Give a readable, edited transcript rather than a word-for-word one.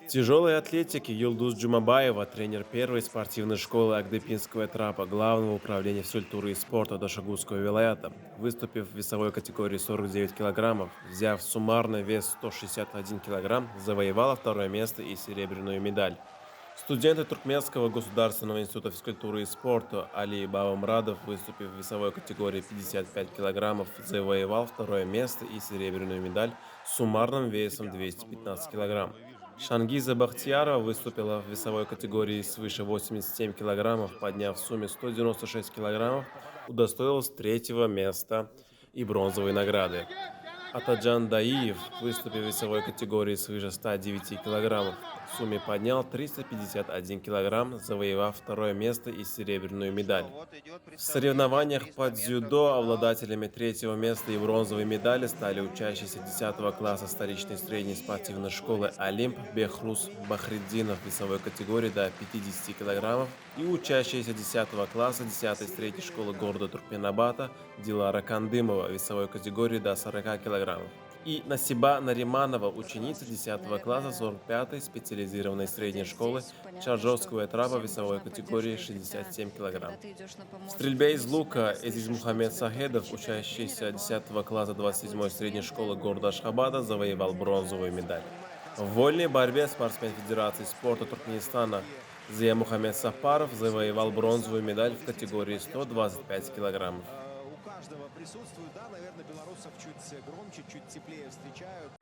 В тяжелой атлетике Юлдуз Джумабаева, тренер первой спортивной школы Агдепинского этапа Главного управления физкультуры и спорта Дашогузского вилаята, выступив в весовой категории 49 килограммов, взяв суммарный вес 161 килограмм, завоевала второе место и серебряную медаль. Студенты Туркменского государственного института физкультуры и спорта Али Бабамрадов, выступив в весовой категории 55 килограммов, завоевал второе место и серебряную медаль с суммарным весом 215 килограмм. Шангиза Бахтиярова выступила в весовой категории свыше 87 килограммов, подняв в сумме 196 килограммов, удостоилась третьего места и бронзовой награды. Атаджан Даиев, выступив в весовой категории свыше 109 килограммов, в сумме поднял 351 килограмм, завоевав второе место и серебряную медаль. В соревнованиях по дзюдо обладателями третьего места и бронзовой медали стали учащиеся 10 класса столичной средней спортивной школы «Олимп» Бехрус Бахриддинов в весовой категории до 50 килограммов и учащиеся 10 класса 10 средней школы города Туркменабата Дилара Кандымова в весовой категории до 40 килограммов. И Насиба Нариманова, ученица 10 класса 45-й специализированной средней школы Чаржовского этапа весовой категории 67 килограмм. В стрельбе из лука Эзиз Мухаммед Сахедов, учащийся 10 класса 27-й средней школы города Ашхабада, завоевал бронзовую медаль. В вольной борьбе спортсмен Федерации спорта Туркменистана Зия Мухаммед Сафаров завоевал бронзовую медаль в категории 125 килограммов. У каждого присутствует, да, наверное, белорусов чуть громче, чуть теплее встречают